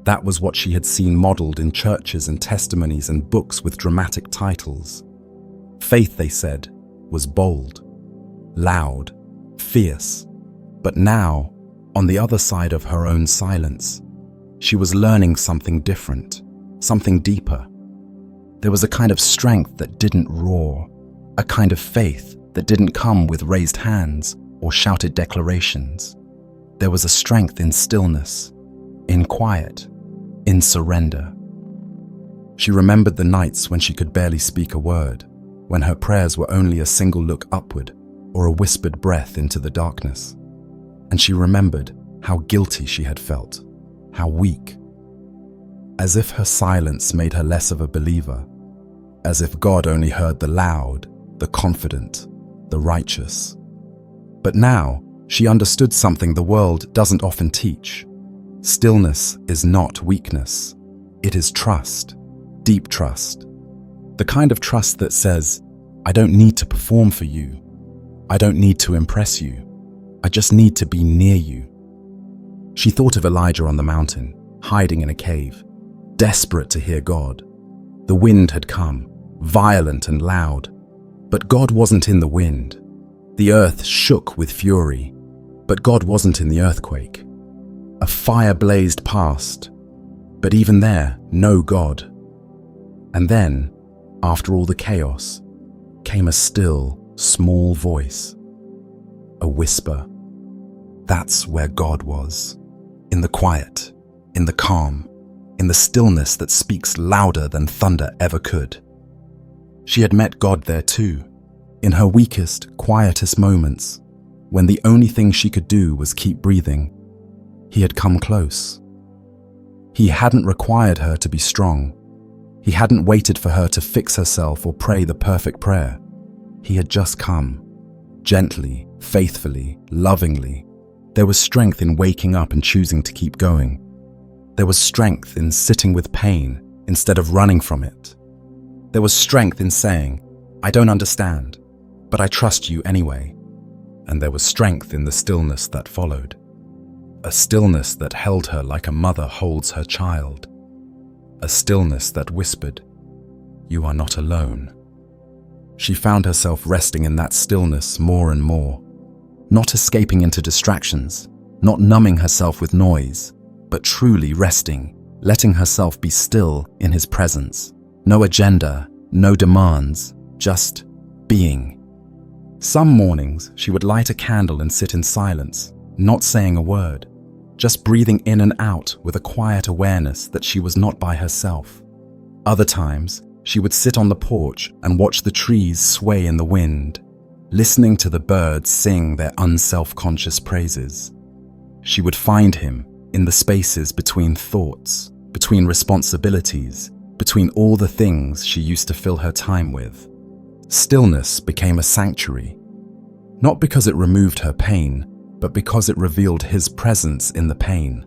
S1: That was what she had seen modeled in churches and testimonies and books with dramatic titles. Faith, they said, was bold, loud, fierce. But now, on the other side of her own silence, she was learning something different, something deeper. There was a kind of strength that didn't roar, a kind of faith that didn't come with raised hands or shouted declarations. There was a strength in stillness, in quiet, in surrender. She remembered the nights when she could barely speak a word, when her prayers were only a single look upward or a whispered breath into the darkness. And she remembered how guilty she had felt, how weak. As if her silence made her less of a believer, as if God only heard the loud, the confident, the righteous. But now, she understood something the world doesn't often teach. Stillness is not weakness. It is trust, deep trust. The kind of trust that says, I don't need to perform for you. I don't need to impress you. I just need to be near you. She thought of Elijah on the mountain, hiding in a cave, desperate to hear God. The wind had come, violent and loud, but God wasn't in the wind. The earth shook with fury, but God wasn't in the earthquake. A fire blazed past, but even there, no God. And then, after all the chaos, came a still, small voice, a whisper. That's where God was, in the quiet, in the calm, in the stillness that speaks louder than thunder ever could. She had met God there too, in her weakest, quietest moments, when the only thing she could do was keep breathing. He had come close. He hadn't required her to be strong. He hadn't waited for her to fix herself or pray the perfect prayer. He had just come, gently, faithfully, lovingly. There was strength in waking up and choosing to keep going. There was strength in sitting with pain instead of running from it. There was strength in saying, I don't understand, but I trust you anyway. And there was strength in the stillness that followed. A stillness that held her like a mother holds her child. A stillness that whispered, you are not alone. She found herself resting in that stillness more and more, not escaping into distractions, not numbing herself with noise, but truly resting, letting herself be still in his presence. No agenda, no demands, just being. Some mornings, she would light a candle and sit in silence, not saying a word, just breathing in and out with a quiet awareness that she was not by herself. Other times, she would sit on the porch and watch the trees sway in the wind, listening to the birds sing their unself-conscious praises. She would find him in the spaces between thoughts, between responsibilities, between all the things she used to fill her time with. Stillness became a sanctuary, not because it removed her pain, but because it revealed his presence in the pain.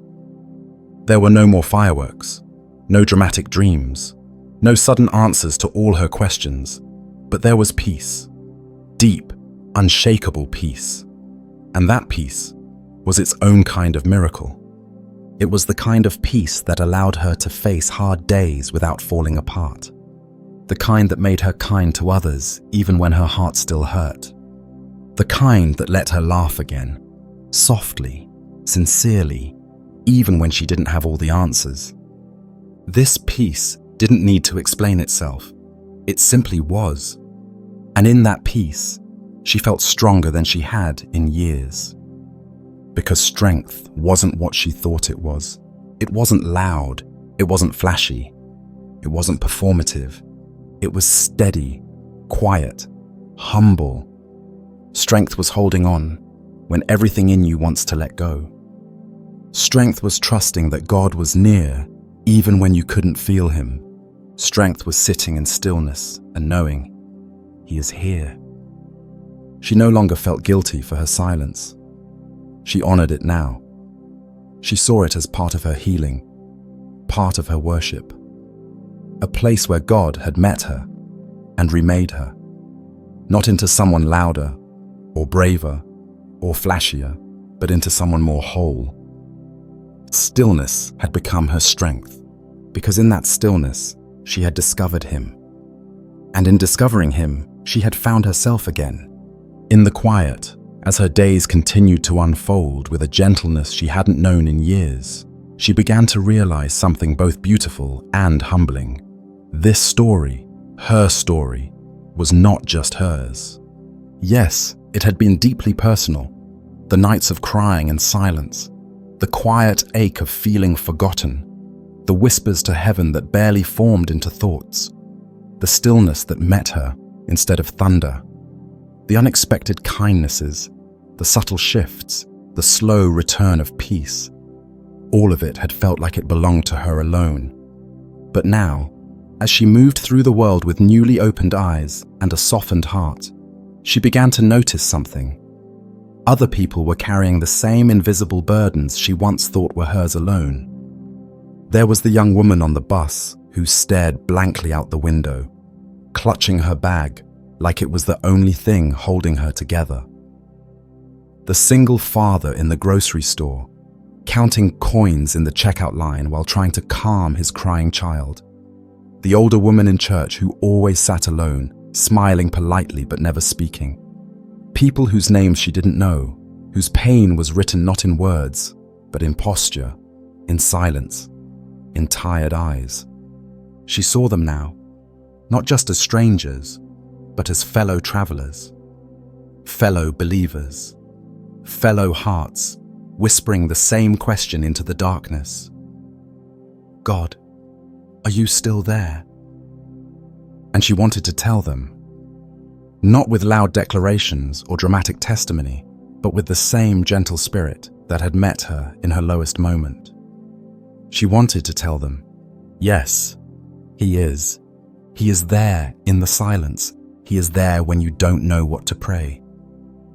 S1: There were no more fireworks, no dramatic dreams, no sudden answers to all her questions, but there was peace, deep, unshakable peace. And that peace was its own kind of miracle. It was the kind of peace that allowed her to face hard days without falling apart. The kind that made her kind to others even when her heart still hurt. The kind that let her laugh again, softly, sincerely, even when she didn't have all the answers. This peace didn't need to explain itself. It simply was. And in that peace, she felt stronger than she had in years. Because strength wasn't what she thought it was. It wasn't loud. It wasn't flashy. It wasn't performative. It was steady, quiet, humble. Strength was holding on when everything in you wants to let go. Strength was trusting that God was near even when you couldn't feel him. Strength was sitting in stillness and knowing he is here. She no longer felt guilty for her silence. She honored it now. She saw it as part of her healing, part of her worship, a place where God had met her and remade her, not into someone louder or braver or flashier, but into someone more whole. Stillness had become her strength, because in that stillness, she had discovered him. And in discovering him, she had found herself again. In the quiet, as her days continued to unfold with a gentleness she hadn't known in years, she began to realize something both beautiful and humbling. This story, her story, was not just hers. Yes, it had been deeply personal. The nights of crying and silence, the quiet ache of feeling forgotten, the whispers to heaven that barely formed into thoughts, the stillness that met her instead of thunder, the unexpected kindnesses, the subtle shifts, the slow return of peace. All of it had felt like it belonged to her alone. But now, as she moved through the world with newly opened eyes and a softened heart, she began to notice something. Other people were carrying the same invisible burdens she once thought were hers alone. There was the young woman on the bus who stared blankly out the window, clutching her bag like it was the only thing holding her together. The single father in the grocery store, counting coins in the checkout line while trying to calm his crying child. The older woman in church who always sat alone, smiling politely but never speaking. People whose names she didn't know, whose pain was written not in words, but in posture, in silence, in tired eyes. She saw them now, not just as strangers, but as fellow travelers, fellow believers, fellow hearts, whispering the same question into the darkness. God, are you still there? And she wanted to tell them, not with loud declarations or dramatic testimony, but with the same gentle spirit that had met her in her lowest moment. She wanted to tell them, yes, he is. He is there in the silence. He is there when you don't know what to pray.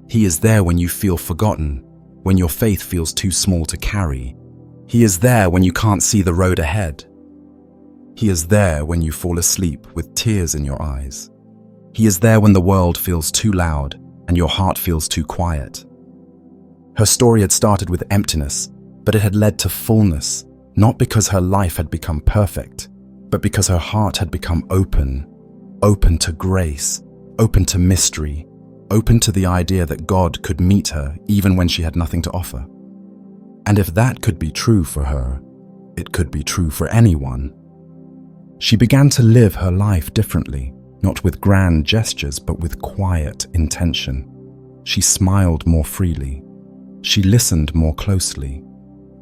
S1: He is there when you feel forgotten, when your faith feels too small to carry. He is there when you can't see the road ahead. He is there when you fall asleep with tears in your eyes. He is there when the world feels too loud and your heart feels too quiet. Her story had started with emptiness, but it had led to fullness, not because her life had become perfect, but because her heart had become open to grace, open to mystery, open to the idea that God could meet her even when she had nothing to offer. And if that could be true for her, it could be true for anyone. She began to live her life differently, not with grand gestures, but with quiet intention. She smiled more freely. She listened more closely.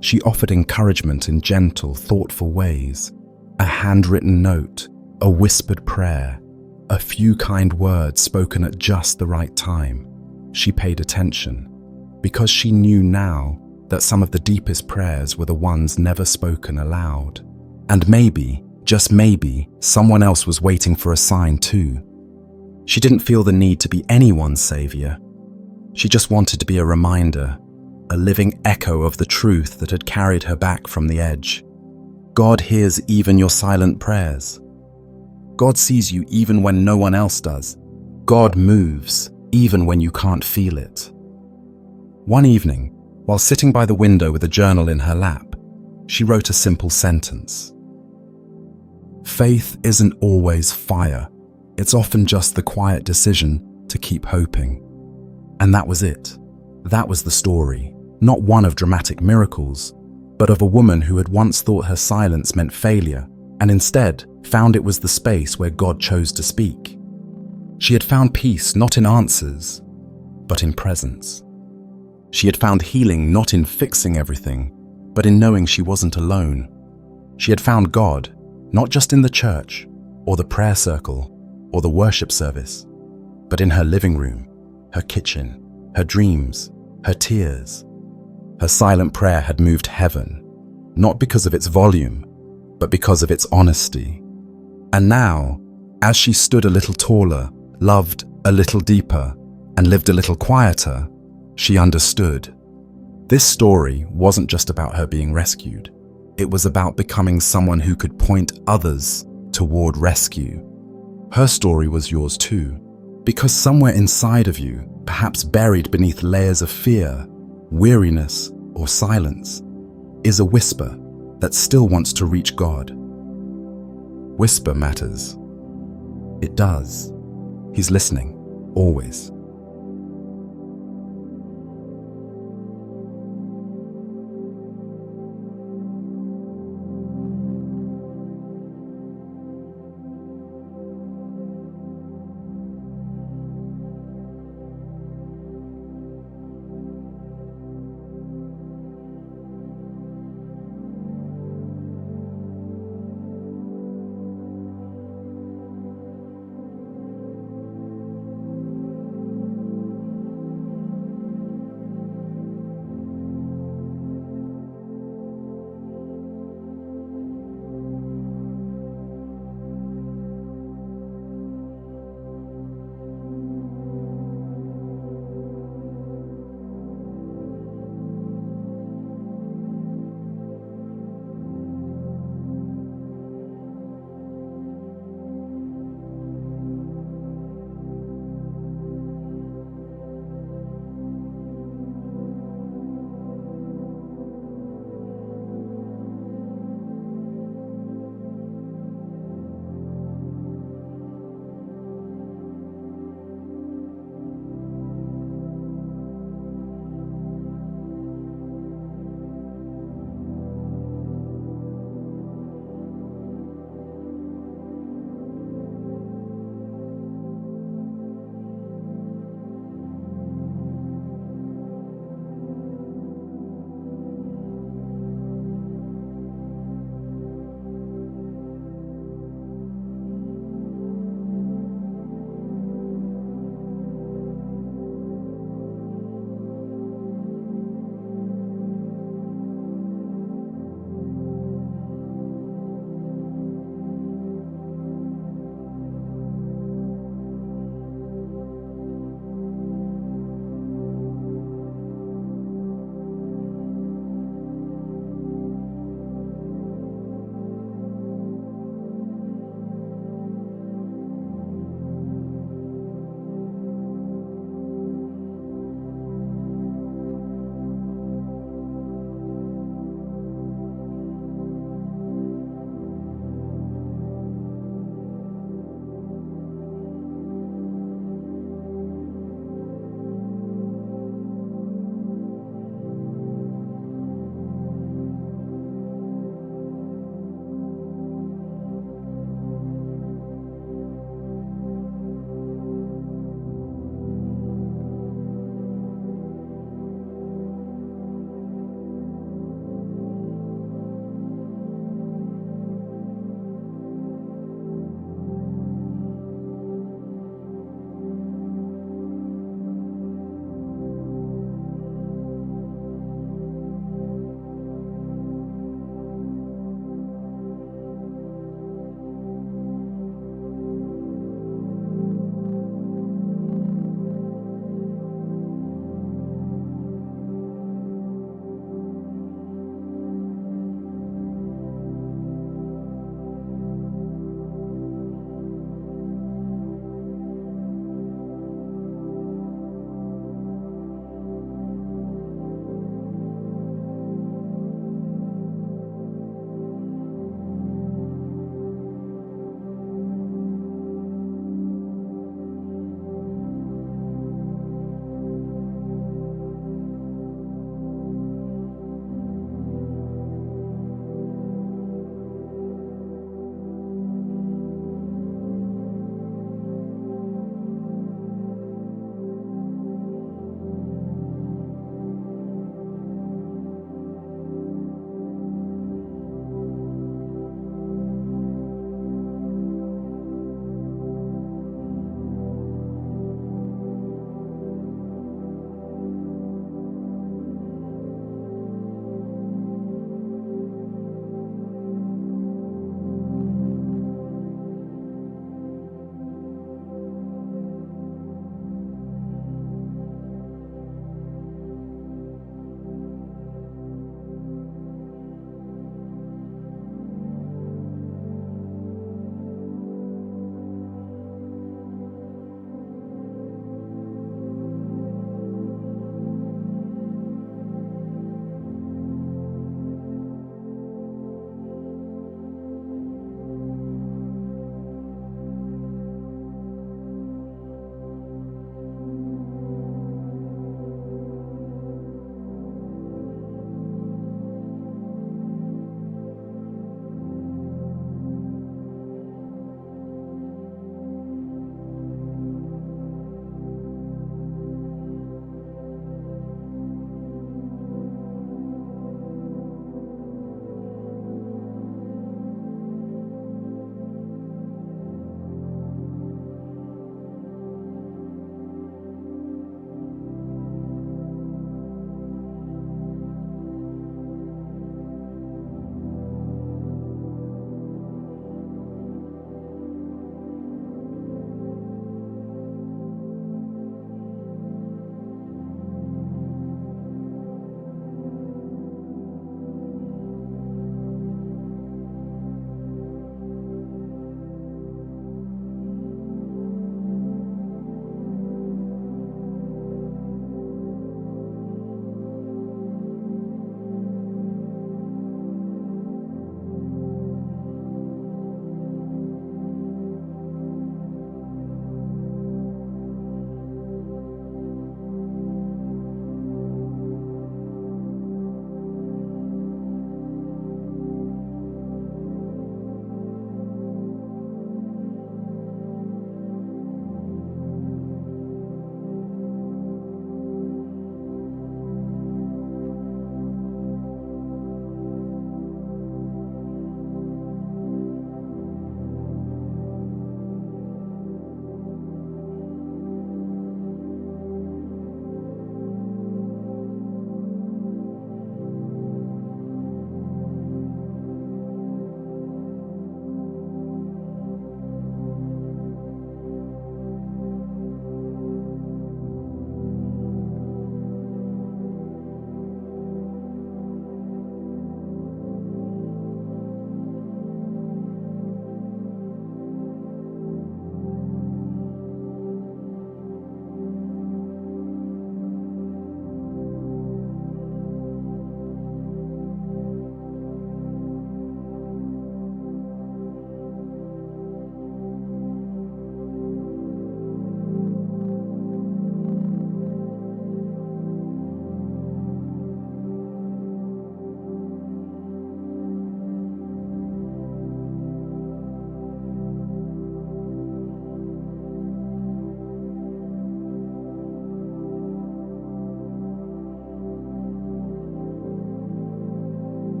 S1: She offered encouragement in gentle, thoughtful ways. A handwritten note, a whispered prayer, a few kind words spoken at just the right time. She paid attention, because she knew now that some of the deepest prayers were the ones never spoken aloud. And maybe, just maybe, someone else was waiting for a sign too. She didn't feel the need to be anyone's savior. She just wanted to be a reminder, a living echo of the truth that had carried her back from the edge. God hears even your silent prayers. God sees you even when no one else does. God moves even when you can't feel it. One evening, while sitting by the window with a journal in her lap, she wrote a simple sentence. Faith isn't always fire. It's often just the quiet decision to keep hoping. And that was it. That was the story, not one of dramatic miracles, but of a woman who had once thought her silence meant failure, and instead found it was the space where God chose to speak. She had found peace not in answers, but in presence. She had found healing not in fixing everything, but in knowing she wasn't alone. She had found God, not just in the church, or the prayer circle, or the worship service, but in her living room, her kitchen, her dreams, her tears. Her silent prayer had moved heaven, not because of its volume, but because of its honesty. And now, as she stood a little taller, loved a little deeper, and lived a little quieter, she understood. This story wasn't just about her being rescued. It was about becoming someone who could point others toward rescue. Her story was yours too, because somewhere inside of you, perhaps buried beneath layers of fear, weariness, or silence, is a whisper that still wants to reach God. Whisper matters. It does. He's listening, always.